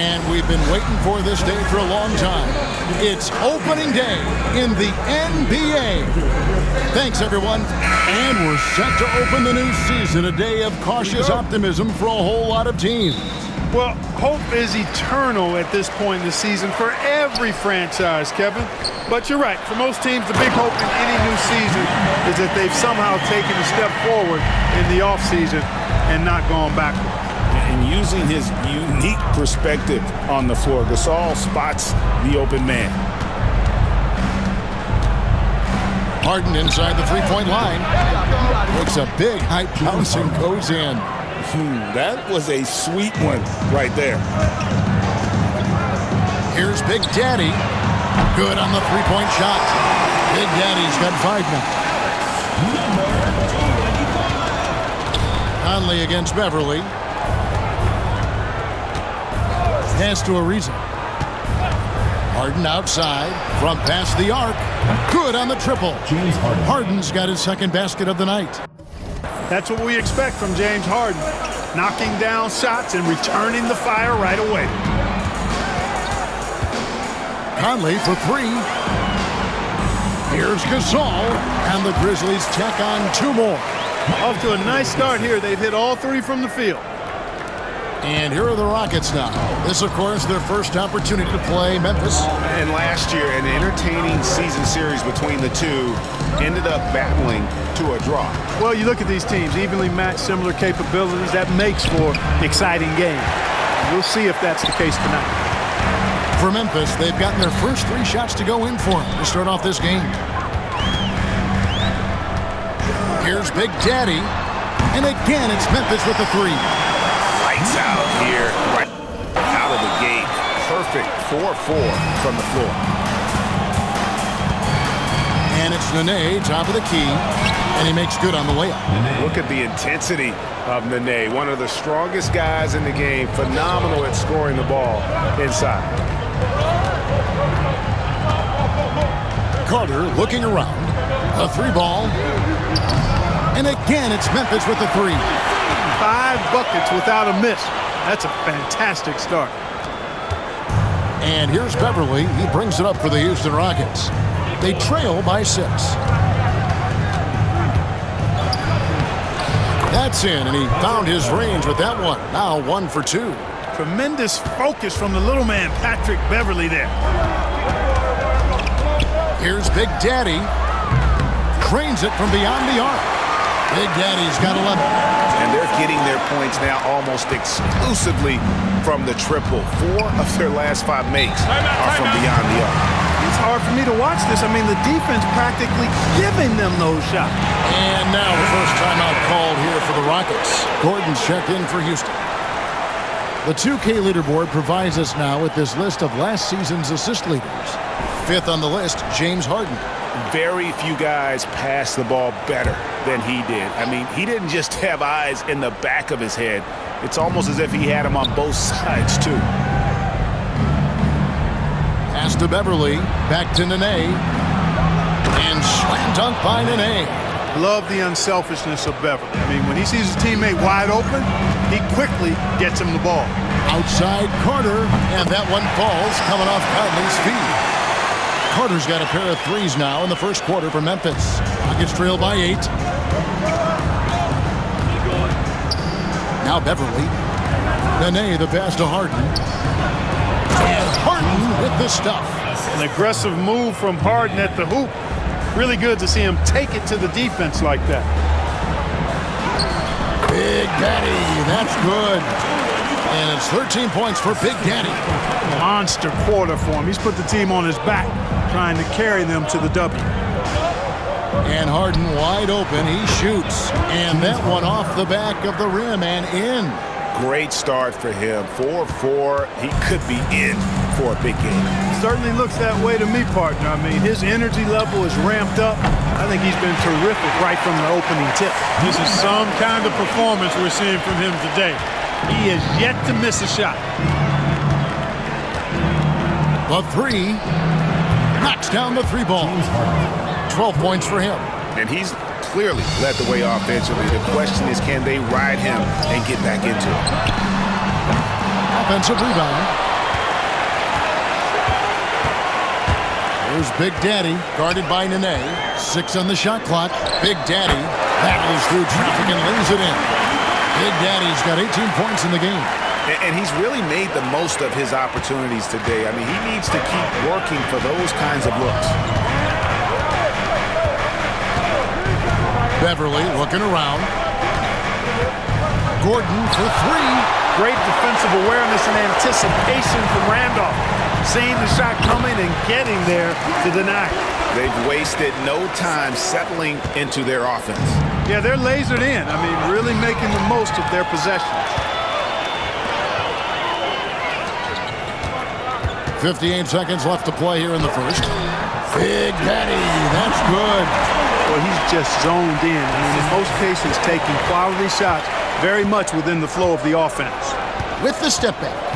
And we've been waiting for this day for a long time. It's opening day in the NBA. Thanks, everyone. And we're set to open the new season, a day of cautious optimism for a whole lot of teams. Well, hope is eternal at this point in the season for every franchise, Kevin. But you're right. For most teams, the big hope in any new season is that they've somehow taken a step forward in the offseason and not gone backward. And using his unique perspective on the floor, Gasol spots the open man. Harden inside the three-point line. Makes a big high bounce and goes in. That was a sweet one right there. Here's Big Daddy. Good on the three-point shot. Big Daddy's got 5 now. Conley against Beverly. Pass to Ariza. Harden outside from past the arc. Good on the triple. Harden's got his second basket of the night. That's what we expect from James Harden. Knocking down shots and returning the fire right away. Conley for 3. Here's Gasol. And the Grizzlies tack on 2 more. Off to a nice start here. They've hit all 3 from the field. And here are the Rockets now. This, of course, their first opportunity to play Memphis. And last year, an entertaining season series between the two ended up battling to a draw. Well, you look at these teams, evenly matched, similar capabilities. That makes for an exciting game. We'll see if that's the case tonight. For Memphis, they've gotten their first 3 shots to go in for them to start off this game. Here's Big Daddy. And again, it's Memphis with the 3. Lights out here, right out of the gate. Perfect 4-4 from the floor. And it's Nene, top of the key, and he makes good on the layup. Look at the intensity of Nene, one of the strongest guys in the game. Phenomenal at scoring the ball inside. Carter looking around. A 3 ball. And again, it's Memphis with the 3. 5 buckets without a miss. That's a fantastic start. And here's Beverly. He brings it up for the Houston Rockets. They trail by 6. That's in, and he found his range with that one. Now 1 for 2. Tremendous focus from the little man, Patrick Beverly there. Here's Big Daddy. Cranes it from beyond the arc. Big Daddy's got 11. And they're getting their points now almost exclusively from the triple. 4 of their last 5 makes are from beyond the arc. It's hard for me to watch this. I mean, the defense practically giving them those shots. And now the first timeout called here for the Rockets. Gordon's checked in for Houston. The 2K leaderboard provides us now with this list of last season's assist leaders. 5th on the list, James Harden. Very few guys pass the ball better than he did. I mean, he didn't just have eyes in the back of his head. It's almost as if he had them on both sides, too. Pass to Beverly. Back to Nene. And slam dunk by Nene. Love the unselfishness of Beverly. I mean, when he sees his teammate wide open, he quickly gets him the ball. Outside Carter. And that one falls coming off Conley's feet. Carter's got a pair of 3s now in the first quarter for Memphis. Rockets trail by 8. Now Beverly. Nene the pass to Harden. And Harden with the stuff. An aggressive move from Harden at the hoop. Really good to see him take it to the defense like that. Big Daddy, that's good. And it's 13 points for Big Daddy. Monster quarter for him. He's put the team on his back, trying to carry them to the W. And Harden wide open. He shoots. And that one off the back of the rim and in. Great start for him. 4-4. He could be in for a big game. Certainly looks that way to me, partner. I mean, his energy level is ramped up. I think he's been terrific right from the opening tip. This is some kind of performance we're seeing from him today. He has yet to miss a shot. The 3 knocks down the 3 ball. 12 points for him. And he's clearly led the way offensively. The question is, can they ride him and get back into it? Offensive rebound. Here's Big Daddy, guarded by Nene. 6 on the shot clock. Big Daddy battles through traffic and lays it in. Big Daddy's got 18 points in the game. And he's really made the most of his opportunities today. I mean, he needs to keep working for those kinds of looks. Beverly looking around. Gordon for 3. Great defensive awareness and anticipation from Randolph. Seeing the shot coming and getting there to deny. They've wasted no time settling into their offense. Yeah, they're lasered in. I mean, really making the most of their possessions. 58 seconds left to play here in the first. Big Daddy, that's good. Well, he's just zoned in. I mean, in most cases, taking quality shots very much within the flow of the offense. With the step back.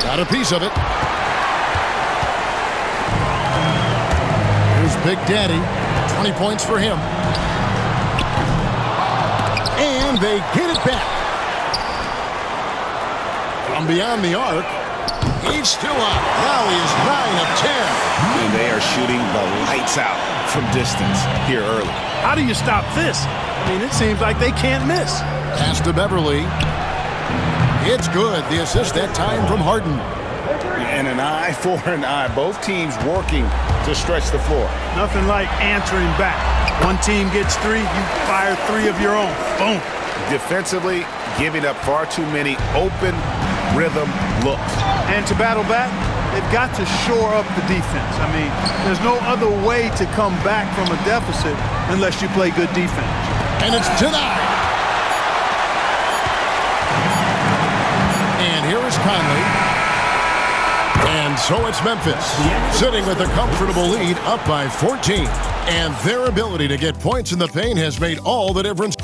Got a piece of it. Here's Big Daddy. 20 points for him. And they get it back. From beyond the arc. He's still up. Now he is 9 of 10. And they are shooting the lights out from distance here early. How do you stop this? I mean, it seems like they can't miss. Pass to Beverly. It's good. The assist that time from Harden. And an eye for an eye. Both teams working to stretch the floor. Nothing like answering back. One team gets 3, you fire 3 of your own. Boom. Defensively, giving up far too many open rhythm looks. And to battle back, they've got to shore up the defense. I mean, there's no other way to come back from a deficit unless you play good defense. And it's denied. And here is Conley. And so it's Memphis, sitting with a comfortable lead, up by 14. And their ability to get points in the paint has made all the difference.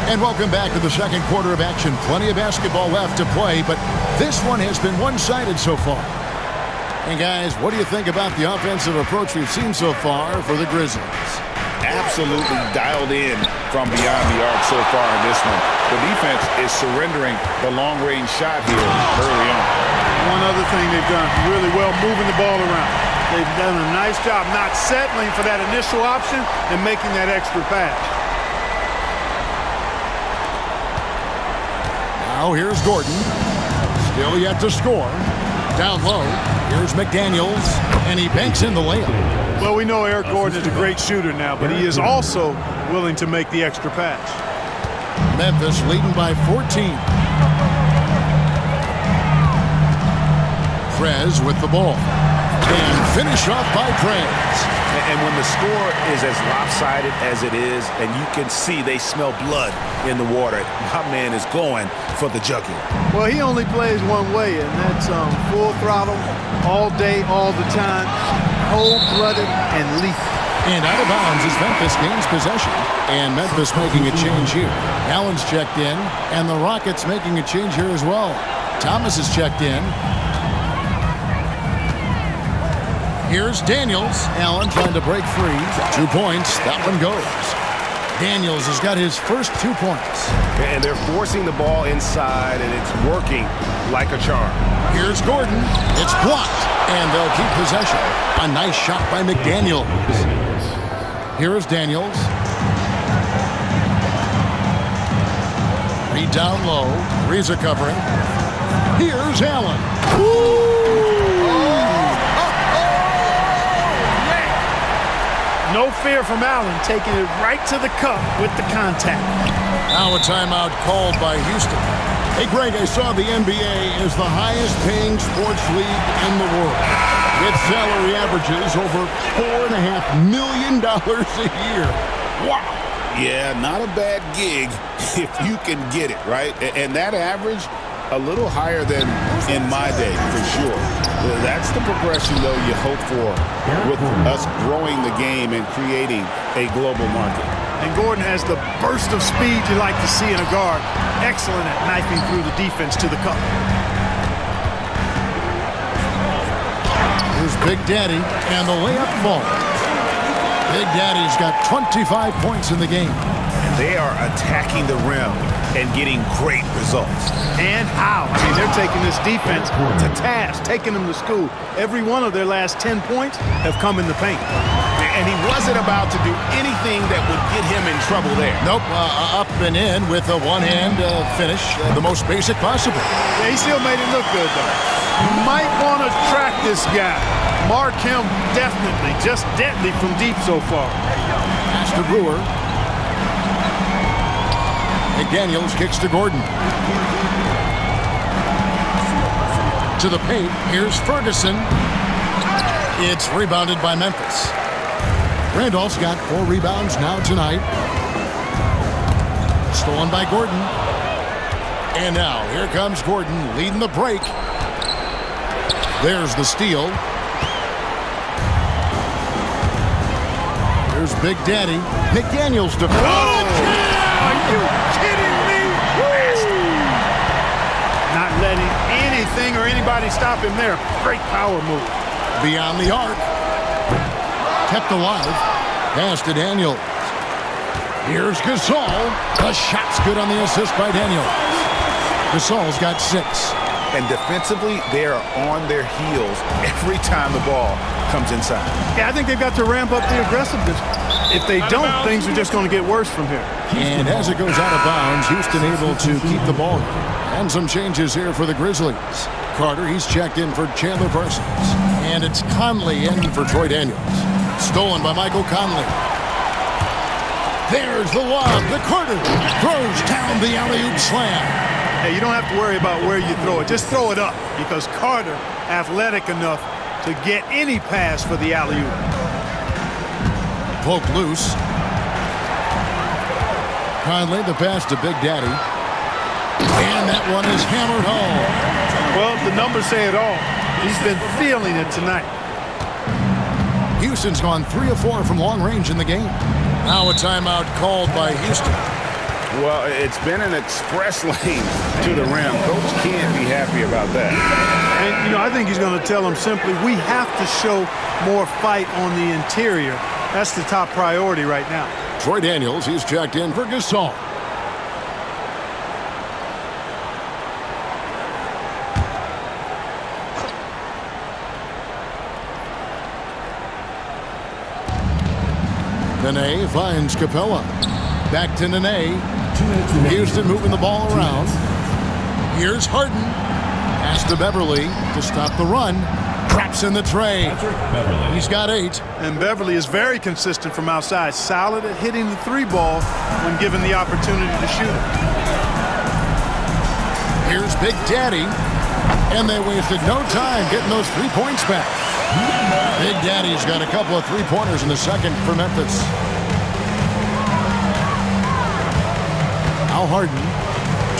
And welcome back to the second quarter of action. Plenty of basketball left to play, but this one has been one-sided so far. And guys, what do you think about the offensive approach we've seen so far for the Grizzlies? Absolutely dialed in from beyond the arc so far in this one. The defense is surrendering the long-range shot here early on. One other thing they've done really well, moving the ball around. They've done a nice job not settling for that initial option and making that extra pass. Now here's Gordon. Still yet to score. Down low. Here's McDaniels. And he banks in the layup. Well, we know Eric Gordon is a great shooter now, but he is also willing to make the extra pass. Memphis leading by 14. Prez with the ball. And finish off by Prez. And when the score is as lopsided as it is, and you can see they smell blood in the water, my man is going for the jugular. Well, he only plays one way, and that's full throttle, all day, all the time, cold-blooded and lethal. And out of bounds as Memphis gains possession. And Memphis making a change here. Allen's checked in, and the Rockets making a change here as well. Thomas is checked in. Here's Daniels. Allen trying to break free. 2 points. That one goes. Daniels has got his first 2 points. And they're forcing the ball inside, and it's working like a charm. Here's Gordon. It's blocked, and they'll keep possession. A nice shot by McDaniels. Here's Daniels. Reed down low. Reza covering. Here's Allen. No fear from Allen, taking it right to the cup with the contact. Now a timeout called by Houston. Hey, Greg, I saw the NBA is the highest-paying sports league in the world. Its salary averages over $4.5 million a year. Wow. Yeah, not a bad gig if you can get it, right? And that average, a little higher than in my day, for sure. That's the progression, though, you hope for with us growing the game and creating a global market. And Gordon has the burst of speed you like to see in a guard. Excellent at knifing through the defense to the cup. Here's Big Daddy, and the layup falls. Big Daddy's got 25 points in the game. They are attacking the rim and getting great results. And how? I mean, they're taking this defense to task, taking them to school. Every one of their last 10 points have come in the paint. And he wasn't about to do anything that would get him in trouble there. Nope, up and in with a one-hand finish, the most basic possible. Yeah, he still made it look good, though. You might want to track this guy. Mark him definitely, just deadly from deep so far. Pass to Brewer. McDaniels kicks to Gordon. To the paint, here's Ferguson. It's rebounded by Memphis. Randolph's got 4 rebounds now tonight. Stolen by Gordon. And now, here comes Gordon leading the break. There's the steal. Here's Big Daddy. McDaniels to... Are you kidding me? Not letting anything or anybody stop him there. Great power move. Beyond the arc. Kept alive. Pass to Daniels. Here's Gasol. The shot's good on the assist by Daniels. Gasol's got 6. And defensively, they are on their heels every time the ball comes inside. Yeah, I think they've got to ramp up the aggressiveness. If they don't, things are just going to get worse from here. And as it goes out of bounds, Houston able to keep the ball. And some changes here for the Grizzlies. Carter, he's checked in for Chandler Parsons. And it's Conley in for Troy Daniels. Stolen by Michael Conley. There's the lob. The Carter throws down the alley-oop slam. Hey, you don't have to worry about where you throw it. Just throw it up because Carter athletic enough to get any pass for the alley-oop. Poke loose. Conley, the pass to Big Daddy. And that one is hammered home. Well, the numbers say it all. He's been feeling it tonight. Houston's gone 3 of 4 from long range in the game. Now a timeout called by Houston. Well, it's been an express lane to the rim. Coach can't be happy about that. And, I think he's going to tell them simply, we have to show more fight on the interior. That's the top priority right now. Troy Daniels, he's checked in for Gasol. Nene finds Capella. Back to Nene. Houston moving the ball around. Here's Harden. Pass to Beverly to stop the run. Traps in the tray. He's got 8. And Beverly is very consistent from outside. Solid at hitting the 3 ball when given the opportunity to shoot it. Here's Big Daddy. And they wasted no time getting those 3 points back. Big Daddy's got a couple of 3-pointers in the second for Memphis. Al Harden,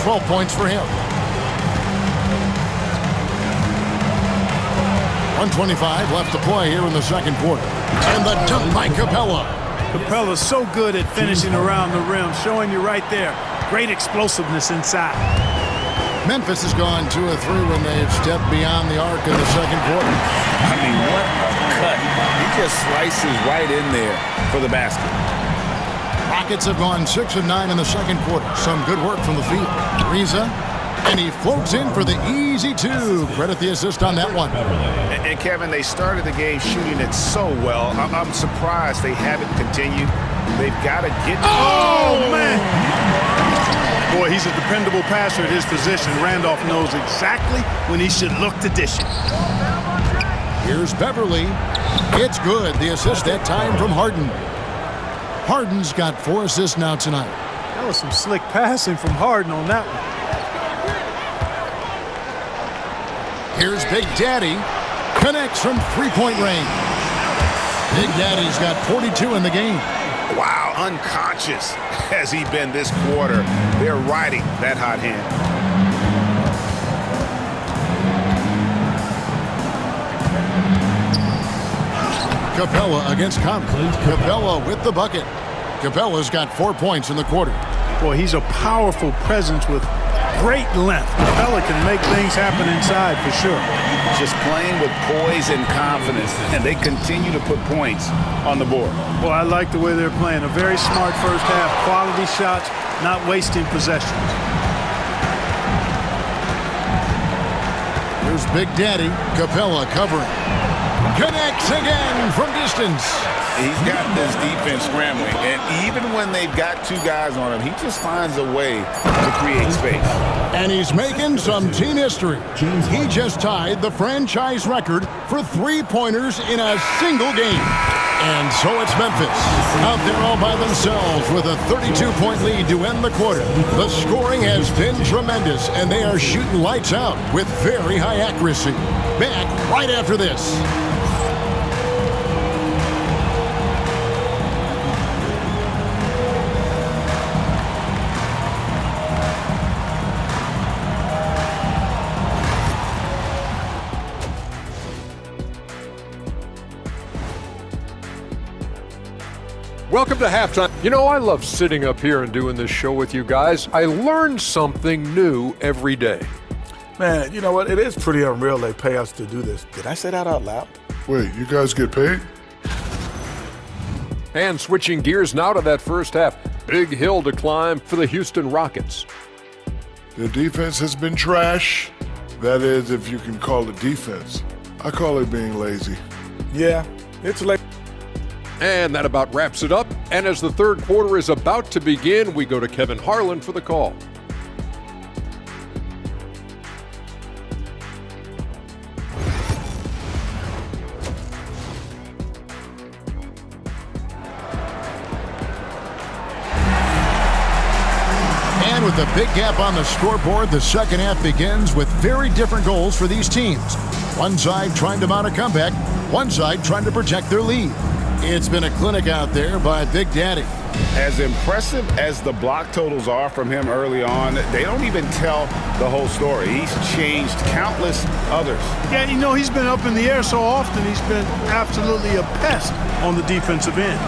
12 points for him. 1:25 left to play here in the second quarter. And the dunk by Capella. Capella's so good at finishing around the rim, showing you right there. Great explosiveness inside. Memphis has gone 2 of 3 when they've stepped beyond the arc in the second quarter. I mean, what a cut. He just slices right in there for the basket. Rockets have gone 6 of 9 in the second quarter. Some good work from the field. Riza, and he floats in for the easy 2. Credit the assist on that one. And Kevin, they started the game shooting it so well. I'm surprised they haven't continued. They've got to get... Oh, man! Boy, he's a dependable passer at his position. Randolph knows exactly when he should look to dish it. Here's Beverly. It's good. The assist that time from Harden. Harden's got 4 assists now tonight. That was some slick passing from Harden on that one. Here's Big Daddy. Connects from 3-point range. Big Daddy's got 42 in the game. Wow, unconscious has he been this quarter. They're riding that hot hand. Capella against Conley. Capella with the bucket. Capella's got 4 points in the quarter. Boy, he's a powerful presence with great length. Capella can make things happen inside for sure. Just playing with poise and confidence, and they continue to put points on the board. Well, I like the way they're playing. A very smart first half. Quality shots, not wasting possessions. Here's Big Daddy. Capella covering. Connects again from distance. He's got this defense scrambling, and even when they've got two guys on him, he just finds a way to create space. And he's making some team history. He just tied the franchise record for three-pointers in a single game. And so it's Memphis out there all by themselves with a 32-point lead to end the quarter. The scoring has been tremendous, and they are shooting lights out with very high accuracy. Back right after this. Welcome to halftime. You know, I love sitting up here and doing this show with you guys. I learn something new every day. Man, you know what? It is pretty unreal they pay us to do this. Did I say that out loud? Wait, you guys get paid? And switching gears now to that first half. Big hill to climb for the Houston Rockets. The defense has been trash. That is, if you can call it defense. I call it being lazy. Yeah, it's late. And that about wraps it up. And as the third quarter is about to begin, we go to Kevin Harlan for the call. And with a big gap on the scoreboard, the second half begins with very different goals for these teams. One side trying to mount a comeback, one side trying to protect their lead. It's been a clinic out there by Big Daddy. As impressive as the block totals are from him early on, they don't even tell the whole story. He's changed countless others. Yeah, you know, he's been up in the air so often, he's been absolutely a pest on the defensive end.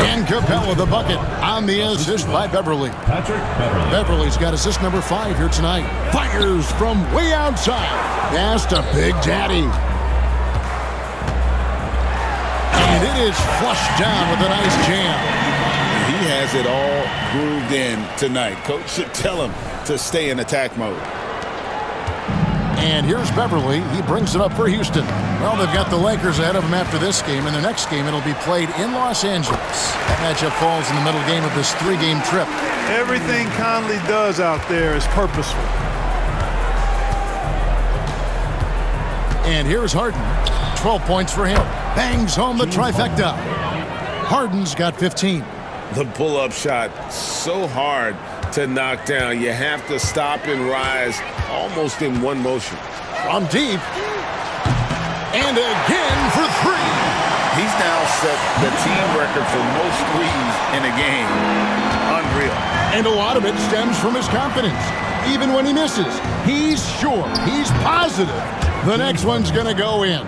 And Capella the bucket on the assist by Beverly. Beverly's got assist number 5 here tonight. Fires from way outside. Pass to Big Daddy. And it is flushed down with a nice jam. He has it all grooved in tonight. Coach should tell him to stay in attack mode. And here's Beverly. He brings it up for Houston. Well, they've got the Lakers ahead of them after this game, and the next game it'll be played in Los Angeles. That matchup falls in the middle game of this 3-game trip. Everything Conley does out there is purposeful. And here's Harden. 12 points for him. Bangs home the trifecta. Harden's got 15. The pull-up shot, so hard to knock down. You have to stop and rise almost in one motion. From deep. And again for 3. He's now set the team record for most threes in a game. Unreal. And a lot of it stems from his confidence. Even when he misses, he's sure, he's positive the next one's going to go in.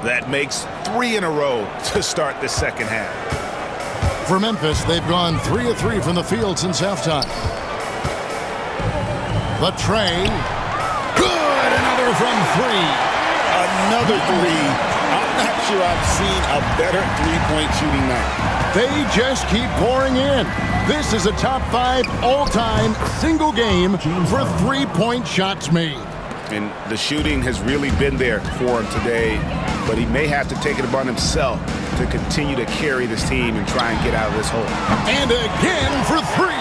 That makes 3 in a row to start the second half. For Memphis, they've gone 3 of 3 from the field since halftime. The tray. Good! Another from 3. Another 3. I'm not sure I've seen a better three-point shooting night. They just keep pouring in. This is a top 5 all-time single game for three-point shots made. And the shooting has really been there for him today, but he may have to take it upon himself to continue to carry this team and try and get out of this hole. And again for 3.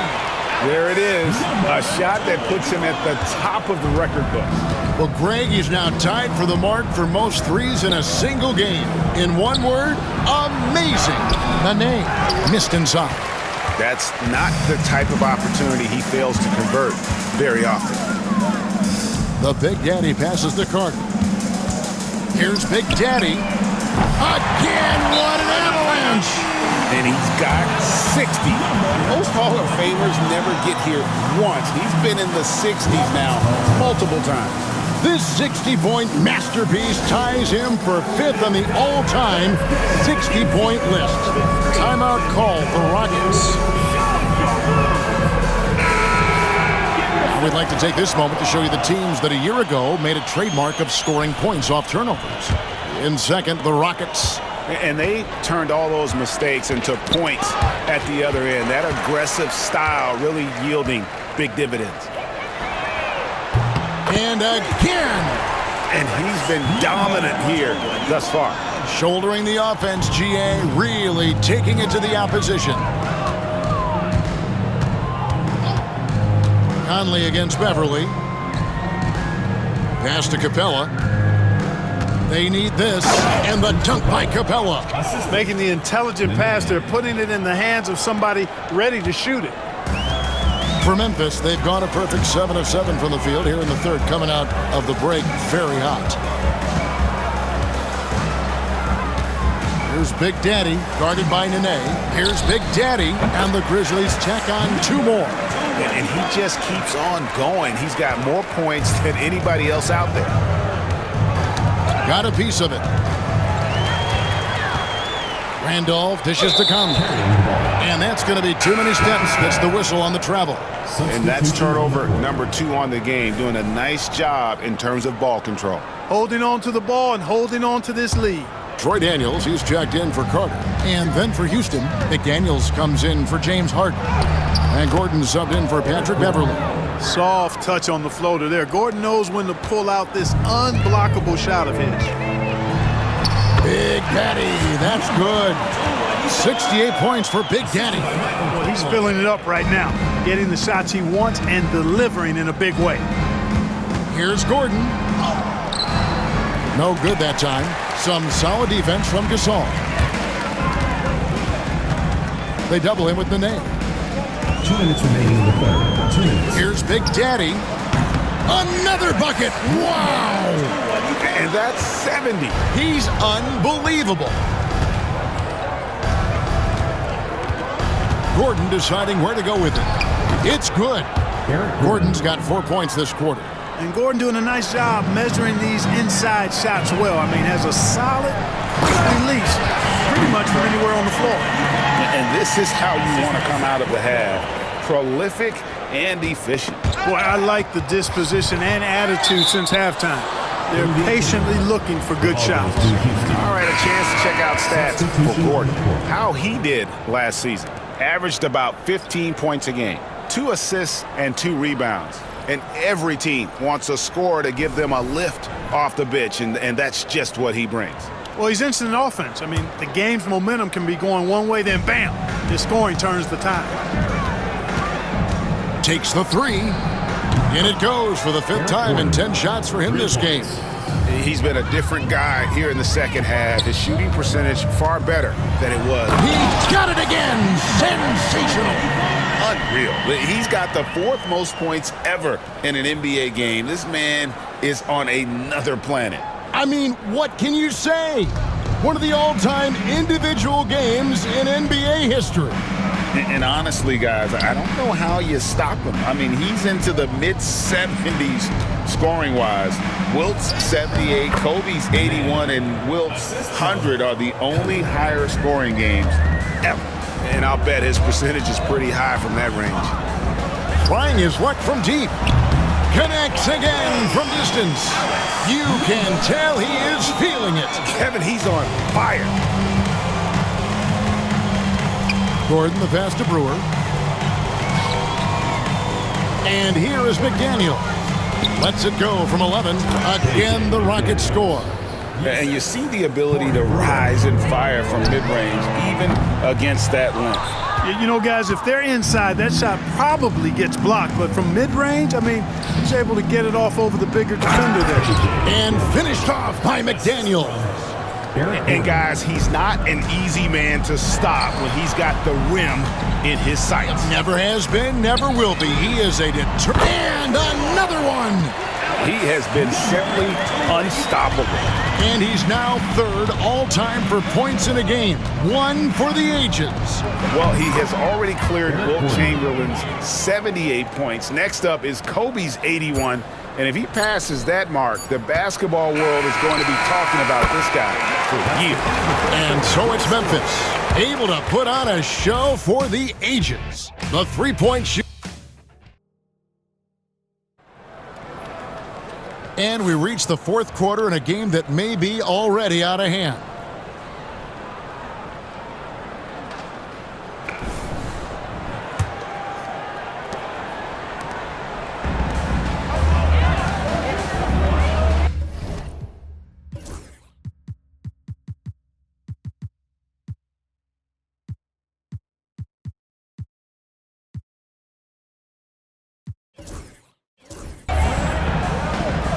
There it is, a shot that puts him at the top of the record book. Well, Greg is now tied for the mark for most threes in a single game. In one word, amazing. The name, missed inside. That's not the type of opportunity he fails to convert very often. The Big Daddy passes the cart. Here's Big Daddy. Again, what an avalanche! And he's got 60. Most Hall of Famers never get here once. He's been in the 60s now multiple times. This 60-point masterpiece ties him for 5th on the all-time 60-point list. Timeout call for Rockets. we'd like to take this moment to show you the teams that a year ago made a trademark of scoring points off turnovers. In second, the Rockets. And they turned all those mistakes into points at the other end. That aggressive style really yielding big dividends. And again. And he's been dominant here thus far. Shouldering the offense, GA really taking it to the opposition. Conley against Beverly. Pass to Capella. They need this, and the dunk by Capella. Making the intelligent pass. They're putting it in the hands of somebody ready to shoot it. For Memphis, they've gone a perfect 7 of 7 from the field here in the third, coming out of the break very hot. Here's Big Daddy, guarded by Nene. Here's Big Daddy, and the Grizzlies tack on 2 more. And he just keeps on going. He's got more points than anybody else out there. Got a piece of it. Randolph dishes to Conley. And that's going to be too many steps. That's the whistle on the travel. And that's turnover number 2 on the game, doing a nice job in terms of ball control. Holding on to the ball and holding on to this lead. Troy Daniels, he's checked in for Carter. And then for Houston, McDaniels comes in for James Harden. And Gordon subbed in for Patrick Beverly. Soft touch on the floater there. Gordon knows when to pull out this unblockable shot of his. Big Daddy, that's good. 68 points for Big Daddy. Well, he's filling it up right now, getting the shots he wants and delivering in a big way. Here's Gordon. No good that time. Some solid defense from Gasol. They double him with Nene. 2 minutes remaining in the third. 2 minutes. Here's Big Daddy. Another bucket. Wow. And that's 70. He's unbelievable. Gordon deciding where to go with it. It's good. Gordon's got 4 points this quarter. And Gordon doing a nice job measuring these inside shots well. I mean, has a solid release pretty much from anywhere on the floor. And this is how you want to come out of the half. Prolific and efficient. Boy, I like the disposition and attitude since halftime. They're patiently looking for good shots. All right, a chance to check out stats for Gordon. How he did last season. Averaged about 15 points a game, 2 assists and 2 rebounds. And every team wants a scorer to give them a lift off the bench, and that's just what he brings. Well, he's instant offense. I mean, the game's momentum can be going one way, then bam, his scoring turns the tide. Takes the 3. And it goes for the 5th time in 10 shots for him this game. He's been a different guy here in the second half. His shooting percentage far better than it was. He got it again. Sensational. Unreal. He's got the 4th most points ever in an NBA game. This man is on another planet. I mean, what can you say? One of the all-time individual games in NBA history. And honestly, guys, I don't know how you stop him. I mean, he's into the mid-70s scoring-wise. Wilt's 78, Kobe's 81, and Wilt's 100 are the only higher scoring games ever. And I'll bet his percentage is pretty high from that range. Trying his luck from deep. Connects again from distance. You can tell he is feeling it. Kevin, he's on fire. Gordon, the pass to Brewer. And here is McDaniel. Lets it go from 11. Again, the Rockets score. And you see the ability to rise and fire from mid-range, even against that length. You know, guys, if they're inside, that shot probably gets blocked. But from mid-range, I mean, he's able to get it off over the bigger defender there. And finished off by McDaniel. And, guys, he's not an easy man to stop when he's got the rim in his sights. Never has been, never will be. He is a and another one. He has been simply unstoppable. And he's now 3rd all-time for points in a game. 1 for the ages. Well, he has already cleared Wilt Chamberlain's 78 points. Next up is Kobe's 81. And if he passes that mark, the basketball world is going to be talking about this guy for years. And so it's Memphis, able to put on a show for the ages. The three-point shooting. And we reach the fourth quarter in a game that may be already out of hand.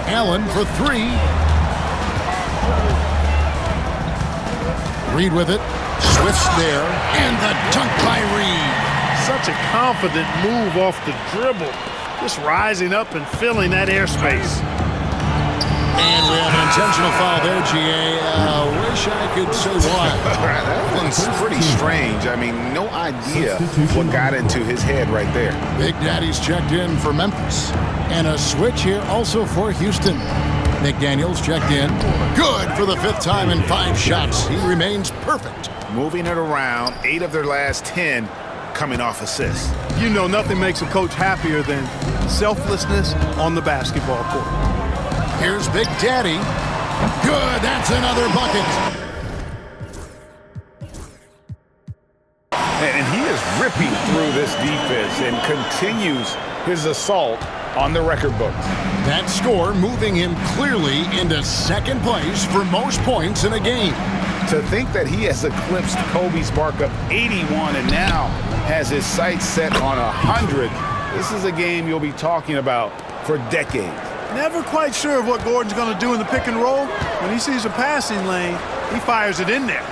Allen for three. Reed with it. Swift's there. And the dunk by Reed. Such a confident move off the dribble. Just rising up and filling that airspace. And we have an intentional foul there, GA. Wish I could say why. That one's pretty strange. I mean, no idea what got into his head right there. Big Daddy's checked in for Memphis. And a switch here also for Houston. McDaniels checked in. Good for the fifth time in 5 shots. He remains perfect. Moving it around, 8 of their last 10 coming off assists. You know, nothing makes a coach happier than selflessness on the basketball court. Here's Big Daddy. Good, that's another bucket. And he is ripping through this defense and continues his assault on the record books. That score moving him clearly into second place for most points in a game. To think that he has eclipsed Kobe's mark of 81 and now has his sights set on 100, this is a game you'll be talking about for decades. Never quite sure of what Gordon's going to do in the pick and roll. When he sees a passing lane, he fires it in there.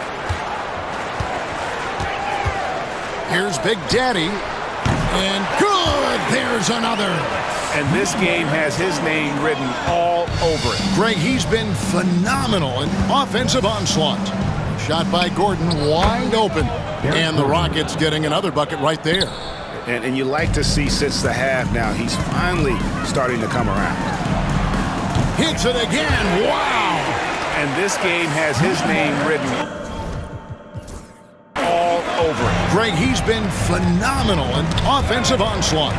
Here's Big Daddy. And good, there's another. And this game has his name written all over it. Greg, he's been phenomenal in offensive onslaught. Shot by Gordon, wide open. And the Rockets getting another bucket right there. And you like to see since the half now, he's finally starting to come around. Hits it again, wow! And this game has his name written all over it. Greg, he's been phenomenal in offensive onslaught.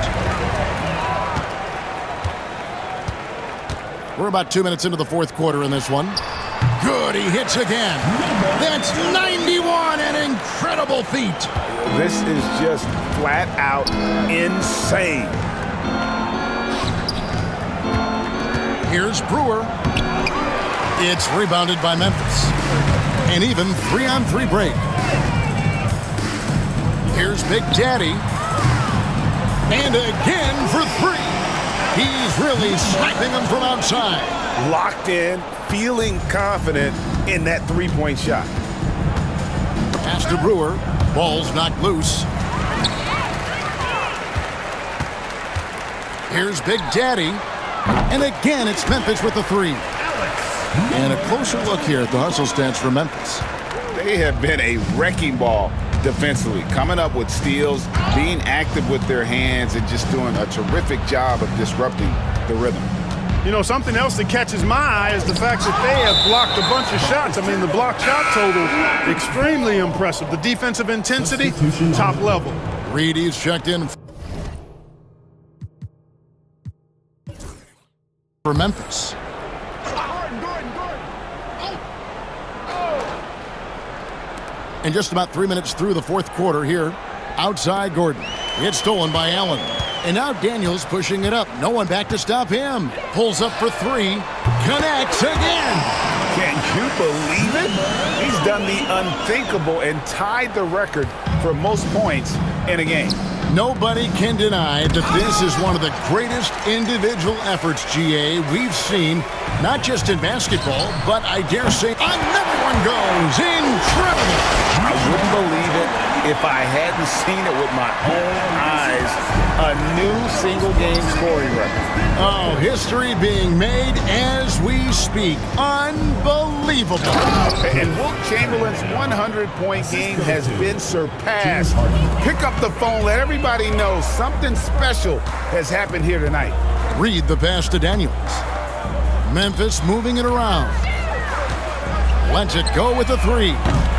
We're about 2 minutes into the fourth quarter in this one. Good, he hits again. That's 91, an incredible feat. This is just flat out insane. Here's Brewer. It's rebounded by Memphis. An even 3-on-3 break. Here's Big Daddy. And again for 3. He's really sniping them from outside. Locked in, feeling confident in that three-point shot. Pass to Brewer. Ball's knocked loose. Here's Big Daddy. And again, it's Memphis with the 3. And a closer look here at the hustle stats for Memphis. They have been a wrecking ball defensively, coming up with steals, being active with their hands, and just doing a terrific job of disrupting the rhythm. You know, something else that catches my eye is the fact that they have blocked a bunch of shots. I mean, the block shot total, extremely impressive. The defensive intensity, top level. Reedy's checked in for Memphis. And just about 3 minutes through the fourth quarter here, outside Gordon. It's stolen by Allen. And now Daniels pushing it up. No one back to stop him. Pulls up for 3. Connects again. Can you believe it? He's done the unthinkable and tied the record for most points in a game. Nobody can deny that this is one of the greatest individual efforts, GA, we've seen, not just in basketball, but I dare say another one goes. Incredible. I wouldn't believe it if I hadn't seen it with my own eyes. A new single-game scoring record. Oh, history being made as we speak. Unbelievable. And Wilt Chamberlain's 100-point game has been surpassed. Pick up the phone, let everybody know something special has happened here tonight. Read the pass to Daniels. Memphis moving it around. Lets it go with a 3.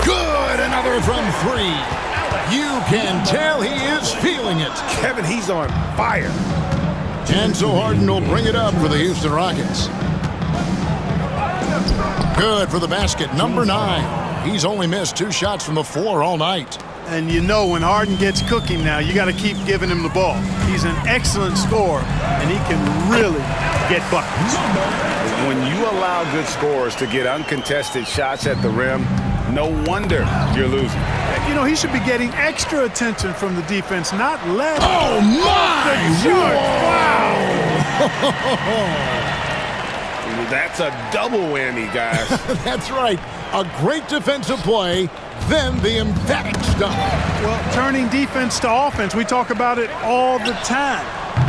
Good, another from 3. You can tell he is feeling it. Kevin, he's on fire. And so Harden will bring it up for the Houston Rockets. Good for the basket, number 9. He's only missed 2 shots from the floor all night. And you know when Harden gets cooking now, you got to keep giving him the ball. He's an excellent scorer, and he can really get buckets. When you allow good scorers to get uncontested shots at the rim, no wonder you're losing. You know, he should be getting extra attention from the defense, not less. Oh, my! Wow! That's a double whammy, guys. That's right. A great defensive play, then the emphatic stuff. Well, turning defense to offense, we talk about it all the time.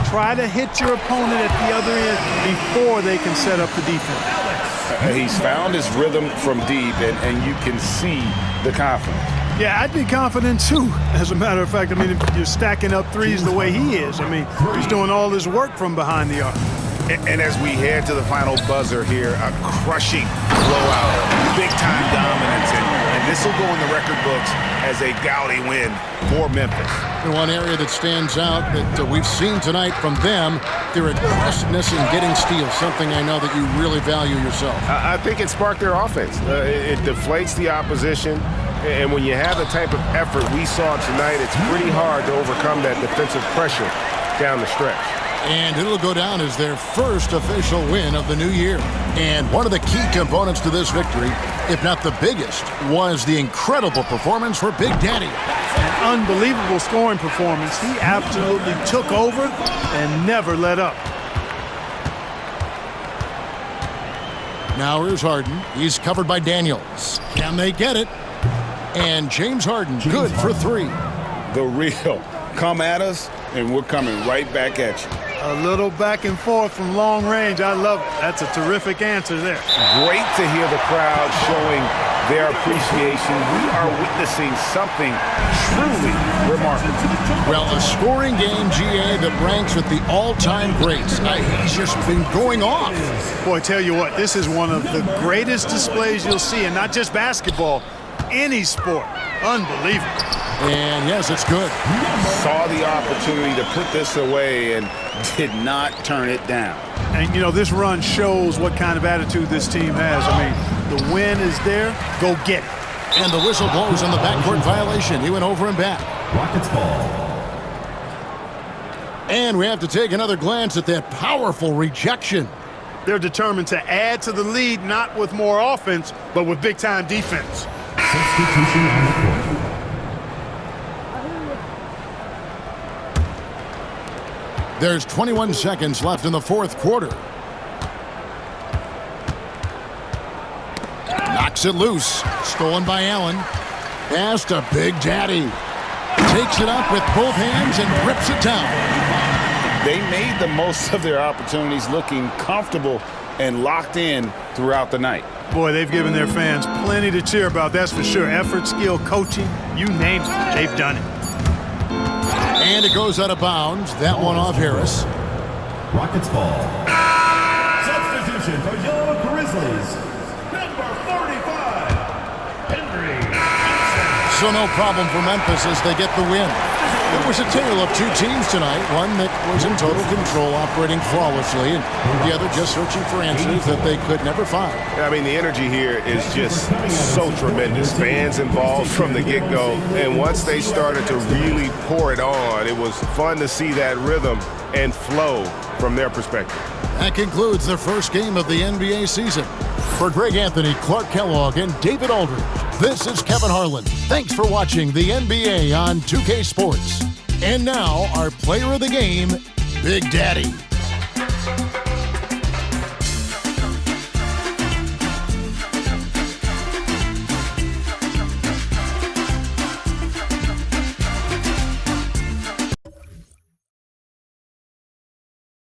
Try to hit your opponent at the other end before they can set up the defense. He's found his rhythm from deep, and you can see the confidence. Yeah, I'd be confident too. As a matter of fact, I mean, if you're stacking up threes the way he is, I mean, he's doing all his work from behind the arc. And as we head to the final buzzer here, a crushing blowout, big-time dominance, and this will go in the record books as a gaudy win for Memphis. And one area that stands out that we've seen tonight from them, their aggressiveness in getting steals, something I know that you really value yourself. I think it sparked their offense. It deflates the opposition, and when you have the type of effort we saw tonight, it's pretty hard to overcome that defensive pressure down the stretch. And it'll go down as their first official win of the new year. And one of the key components to this victory, if not the biggest, was the incredible performance for Big Daddy. An unbelievable scoring performance. He absolutely took over and never let up. Now here's Harden. He's covered by Daniels. Can they get it? And James Harden, good for 3. The real. Come at us, and we're coming right back at you. A little back and forth from long range. I love it. That's a terrific answer there. Great to hear the crowd showing their appreciation. We are witnessing something truly remarkable. Well, a scoring game, GA, that ranks with the all-time greats. He's just been going off. Boy, tell you what, this is one of the greatest displays you'll see, and not just basketball, any sport. Unbelievable. And yes, it's good. Saw the opportunity to put this away and did not turn it down. And, you know, this run shows what kind of attitude this team has. I mean, the win is there. Go get it. And the whistle blows on the backcourt violation. He went over and back. Rockets ball. And we have to take another glance at that powerful rejection. They're determined to add to the lead, not with more offense, but with big-time defense. Substitution on the court. There's 21 seconds left in the 4th quarter. Knocks it loose. Stolen by Allen. Pass to Big Daddy. Takes it up with both hands and rips it down. They made the most of their opportunities, looking comfortable and locked in throughout the night. Boy, they've given their fans plenty to cheer about, that's for sure. Effort, skill, coaching, you name it, they've done it. And it goes out of bounds. That one off Harris. Rockets ball. Substitution for your Grizzlies. Number 45, Henry. So no problem for Memphis as they get the win. It was a tale of 2 teams tonight. One that was in total control, operating flawlessly, and the other just searching for answers that they could never find. I mean, the energy here is just so tremendous. Fans involved from the get-go, and once they started to really pour it on, it was fun to see that rhythm and flow from their perspective. That concludes the first game of the NBA season. For Greg Anthony, Clark Kellogg, and David Aldridge, this is Kevin Harlan. Thanks for watching the NBA on 2K Sports. And now, our player of the game, Big Daddy.